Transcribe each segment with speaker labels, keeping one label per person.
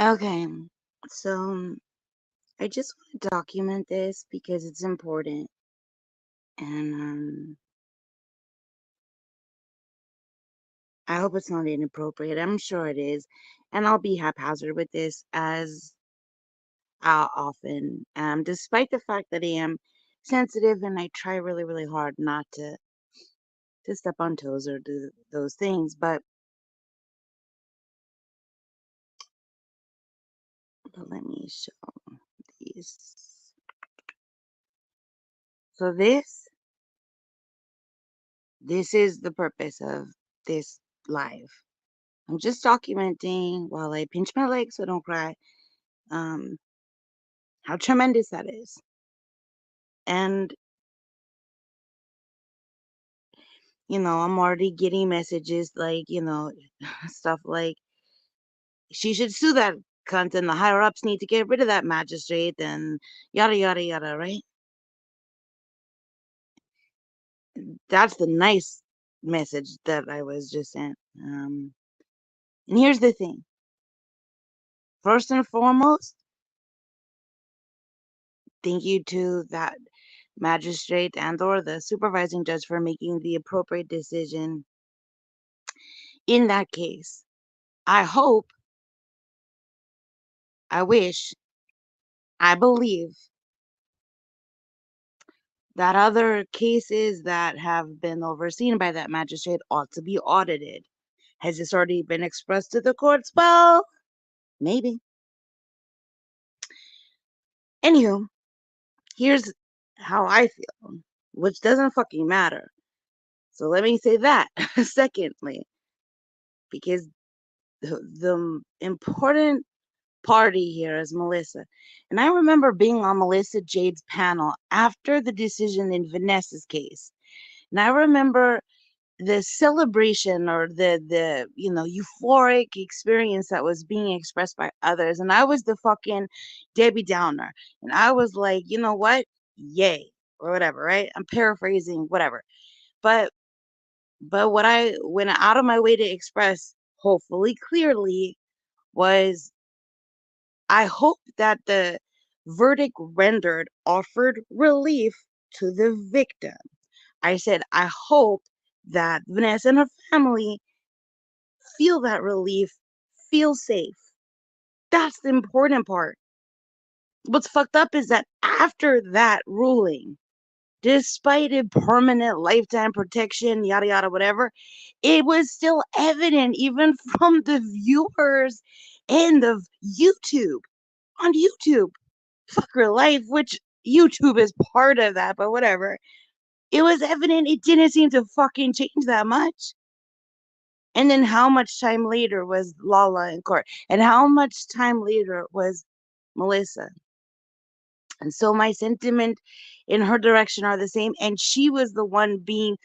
Speaker 1: Okay, so I just want to document this because it's important, and I hope it's not inappropriate. I'm sure it is, and I'll be haphazard with this as often, despite the fact that I am sensitive and I try really, really hard not to step on toes or do those things. But let me show these. So this is the purpose of this live. I'm just documenting while I pinch my leg so I don't cry. Um, how tremendous that is. And I'm already getting messages like, stuff like she should sue that cunt and the higher ups need to get rid of that magistrate and yada yada yada, right? That's the nice message that I was just sent. And here's the thing. First and foremost, thank you to that magistrate and or the supervising judge for making the appropriate decision in that case. I hope, I wish, I believe that other cases that have been overseen by that magistrate ought to be audited. Has this already been expressed to the courts? Well, maybe. Anywho, here's how I feel, which doesn't fucking matter. So let me say that. Secondly, because the important party here is Melissa. And I remember being on Melissa Jade's panel after the decision in Vanessa's case. And I remember the celebration or the euphoric experience that was being expressed by others, and I was the fucking Debbie Downer, and I was like, you know what, yay, or whatever, right? I'm paraphrasing, whatever. But what I went out of my way to express, hopefully clearly, was I hope that the verdict rendered offered relief to the victim. I said, I hope that Vanessa and her family feel that relief, feel safe. That's the important part. What's fucked up is that after that ruling, despite a permanent lifetime protection, yada yada, whatever, it was still evident even from the viewers and of YouTube. On YouTube, fuck her life, which YouTube is part of that, but whatever. It was evident it didn't seem to fucking change that much. And then how much time later was Lala in court? And how much time later was Melissa? And so my sentiment in her direction are the same. And she was the one being,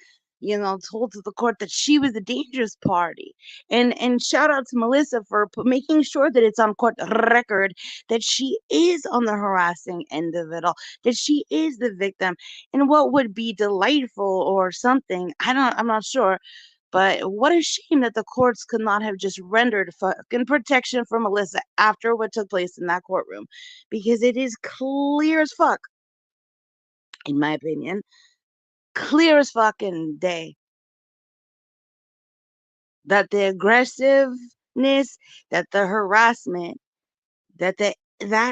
Speaker 1: told to the court that she was the dangerous party. And shout out to Melissa for making sure that it's on court record that she is on the harassing end of it all, that she is the victim. And what would be delightful or something, I'm not sure, but what a shame that the courts could not have just rendered fucking protection for Melissa after what took place in that courtroom. Because it is clear as fuck, in my opinion, clear as fucking day, that the aggressiveness, that the harassment, that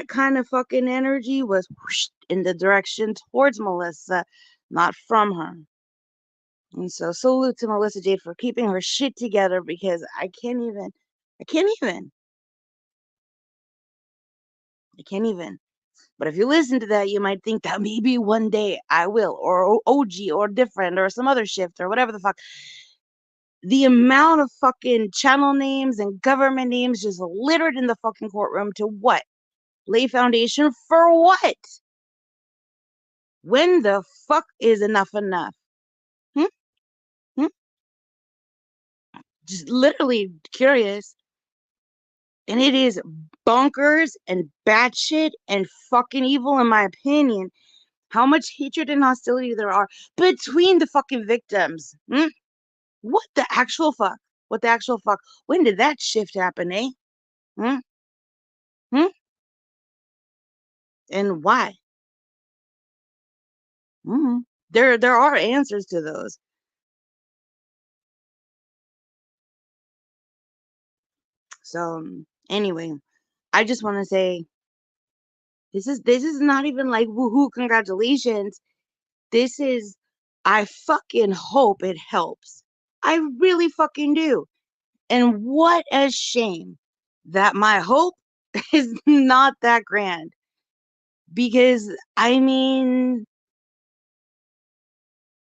Speaker 1: kind of fucking energy was whoosh in the direction towards Melissa, not from her. And so salute to Melissa Jade for keeping her shit together because I can't even. I can't even. I can't even. But if you listen to that, you might think that maybe one day I will, or OG, or different, or some other shift, or whatever the fuck. The amount of fucking channel names and government names just littered in the fucking courtroom to what? Lay foundation for what? When the fuck is enough enough? Hmm? Hmm? Just literally curious. And it is bonkers and batshit and fucking evil, in my opinion, how much hatred and hostility there are between the fucking victims. Hmm? What the actual fuck? What the actual fuck? When did that shift happen, eh? Hmm? Hmm? And why? Hmm. There are answers to those. So anyway, I just want to say this is not even like woohoo, congratulations. This is, I fucking hope it helps. I really fucking do. And what a shame that my hope is not that grand. Because, I mean,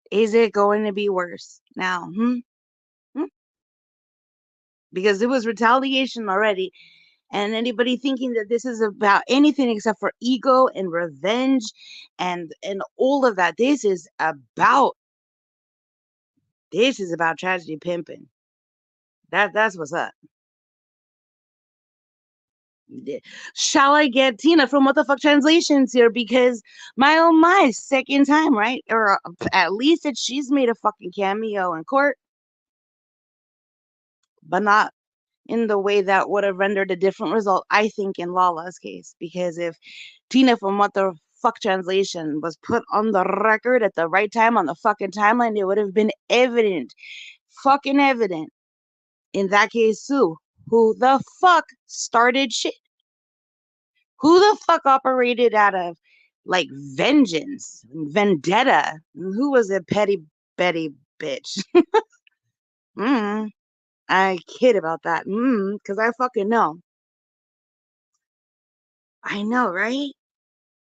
Speaker 1: is it going to be worse now? Hmm? Hmm? Because it was retaliation already. And anybody thinking that this is about anything except for ego and revenge and all of that, this is about tragedy pimping. That's what's up. Shall I get Tina from What the Fuck Translations here? Because my oh my, second time, right? Or at least that she's made a fucking cameo in court, but not in the way that would have rendered a different result, I think, in Lala's case. Because if Tina from What the Fuck Translation was put on the record at the right time on the fucking timeline, it would have been evident, fucking evident. In that case, Sue, who the fuck started shit? Who the fuck operated out of like vengeance, vendetta? Who was a petty Betty bitch? mm, I kid about that. Because I fucking know. I know, right?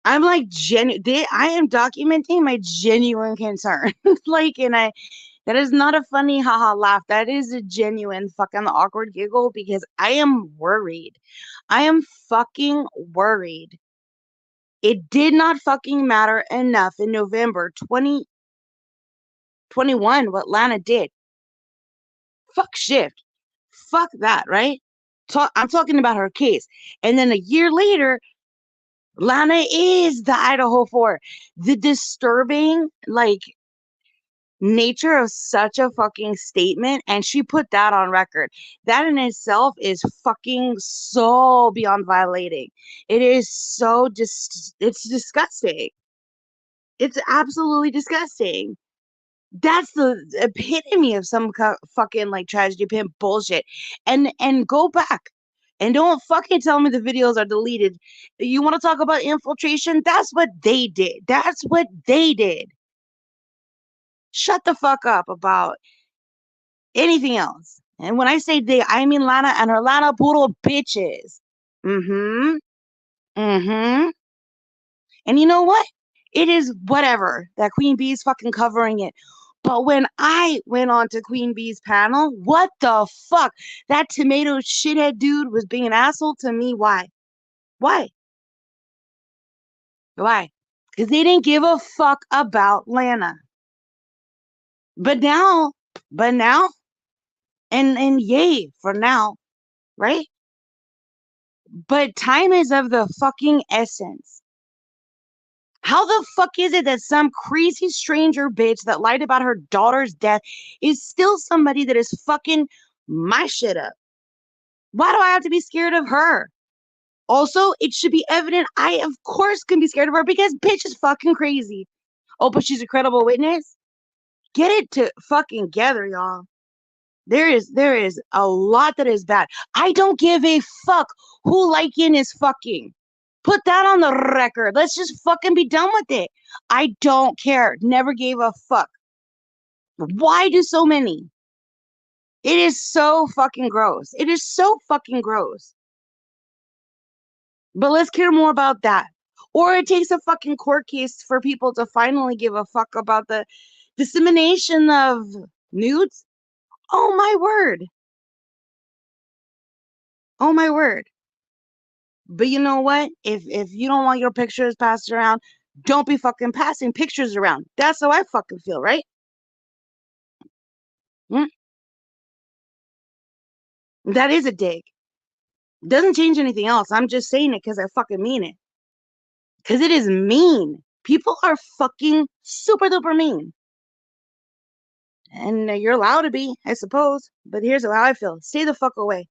Speaker 1: I'm like I am documenting my genuine concern. Like, and that is not a funny haha laugh. That is a genuine fucking awkward giggle because I am worried. I am fucking worried. It did not fucking matter enough in November 2021 what Lana did. Fuck shift. Fuck that, right? I'm talking about her case. And then a year later, Lana is the Idaho 4. The disturbing, like, nature of such a fucking statement, and she put that on record. That in itself is fucking so beyond violating. It is so just, it's disgusting. It's absolutely disgusting. That's the epitome of some fucking like tragedy pimp bullshit. And go back and don't fucking tell me the videos are deleted. You want to talk about infiltration? That's what they did. That's what they did. Shut the fuck up about anything else. And when I say they, I mean Lana and her Lana Poodle bitches. Mm-hmm. Mm-hmm. And you know what? It is whatever that Queen Bee's fucking covering it. But when I went on to Queen Bee's panel, what the fuck? That tomato shithead dude was being an asshole to me. Why? Why? Why? Because they didn't give a fuck about Lana. But now, but now, and yay for now, right? But time is of the fucking essence. How the fuck is it that some crazy stranger bitch that lied about her daughter's death is still somebody that is fucking my shit up? Why do I have to be scared of her? Also, it should be evident I, of course, can be scared of her because bitch is fucking crazy. Oh, but she's a credible witness? Get it to fucking together, y'all. There is a lot that is bad. I don't give a fuck who Lycan is fucking. Put that on the record. Let's just fucking be done with it. I don't care. Never gave a fuck. Why do so many? It is so fucking gross. It is so fucking gross. But let's care more about that. Or it takes a fucking court case for people to finally give a fuck about the dissemination of nudes. Oh my word. Oh my word. But you know what? If you don't want your pictures passed around, don't be fucking passing pictures around. That's how I fucking feel, right? Mm? That is a dig. Doesn't change anything else. I'm just saying it because I fucking mean it. Because it is mean. People are fucking super duper mean. And you're allowed to be, I suppose. But here's how I feel. Stay the fuck away.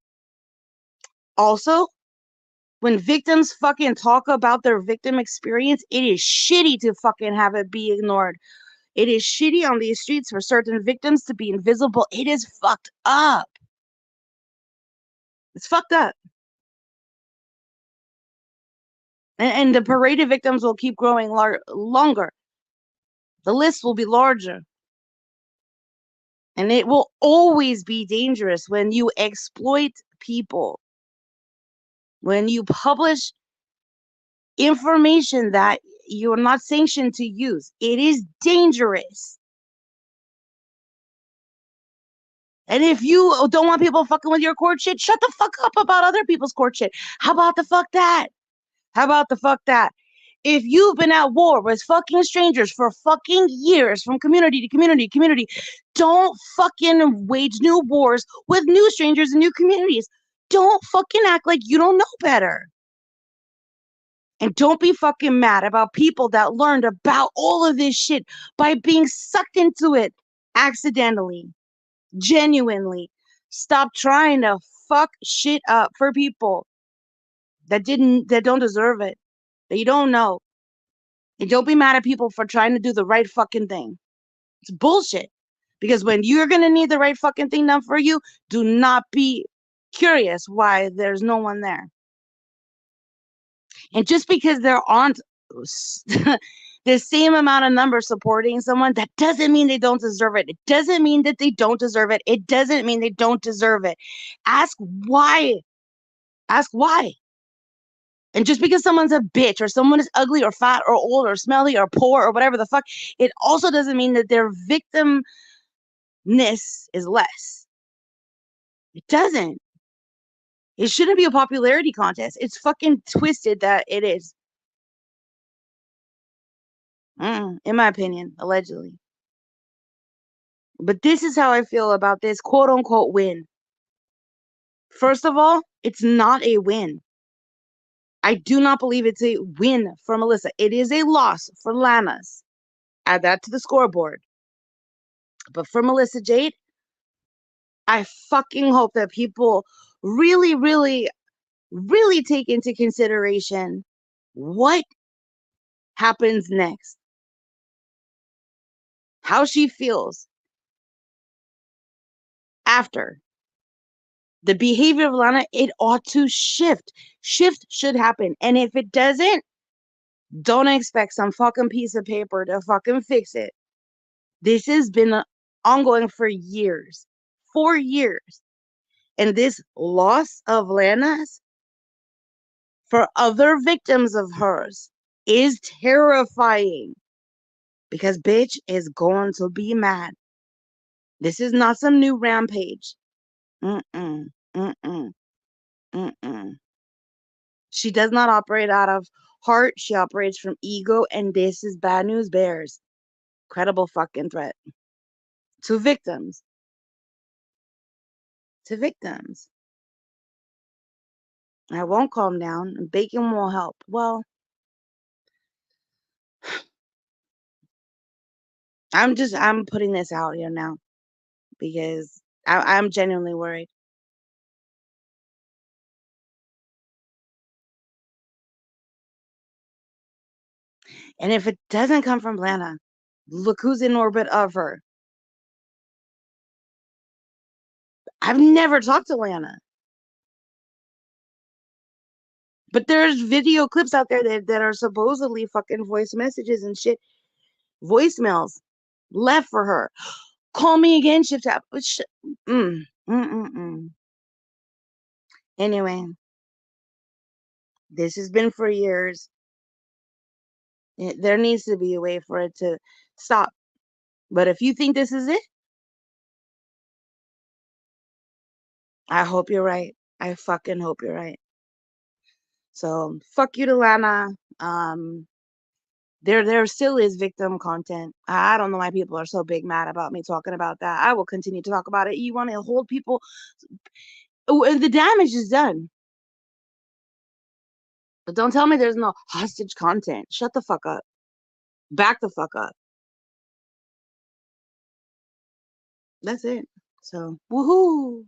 Speaker 1: Also, When victims fucking talk about their victim experience, it is shitty to fucking have it be ignored. It is shitty on these streets for certain victims to be invisible. It is fucked up. It's fucked up. And the paraded victims will keep growing longer. The list will be larger. And it will always be dangerous when you exploit people, when you publish information that you're not sanctioned to use. It is dangerous. And if you don't want people fucking with your court shit, shut the fuck up about other people's court shit. How about the fuck that? How about the fuck that? If you've been at war with fucking strangers for fucking years, from community to community, don't fucking wage new wars with new strangers and new communities. Don't fucking act like you don't know better. And don't be fucking mad about people that learned about all of this shit by being sucked into it accidentally, genuinely. Stop trying to fuck shit up for people that don't deserve it, that you don't know. And don't be mad at people for trying to do the right fucking thing. It's bullshit. Because when you're going to need the right fucking thing done for you, do not be curious why there's no one there. And just because there aren't the same amount of numbers supporting someone, that doesn't mean they don't deserve it. It doesn't mean that they don't deserve it. It doesn't mean they don't deserve it. Ask why. Ask why. And just because someone's a bitch or someone is ugly or fat or old or smelly or poor or whatever the fuck, it also doesn't mean that their victimness is less. It doesn't. It shouldn't be a popularity contest. It's fucking twisted that it is. In my opinion, allegedly. But this is how I feel about this quote unquote win. First of all, it's not a win. I do not believe it's a win for Melissa. It is a loss for Lana's. Add that to the scoreboard. But for Melissa Jade, I fucking hope that people really, really, really take into consideration what happens next, how she feels after. The behavior of Lana, it ought to shift. Shift should happen. And if it doesn't, don't expect some fucking piece of paper to fucking fix it. This has been ongoing for years. 4 years. And this loss of Lana's for other victims of hers is terrifying. Because bitch is going to be mad. This is not some new rampage. Mm-mm. Mm-mm. Mm-mm. She does not operate out of heart. She operates from ego. And this is bad news bears. Credible fucking threat. To victims. To victims. I won't calm down. Bacon will help. Well, I'm putting this out here now. Because I'm genuinely worried. And if it doesn't come from Lana, look who's in orbit of her. I've never talked to Lana. But there's video clips out there that are supposedly fucking voice messages and shit. Voicemails left for her. Call me again, shift tap. Anyway, this has been for years. There needs to be a way for it to stop. But if you think this is it, I hope you're right. I fucking hope you're right. So fuck you to Lana. There still is victim content. I don't know why people are so big mad about me talking about that. I will continue to talk about it. You want to hold people. The damage is done. But don't tell me there's no hostage content. Shut the fuck up. Back the fuck up. That's it. So, woohoo.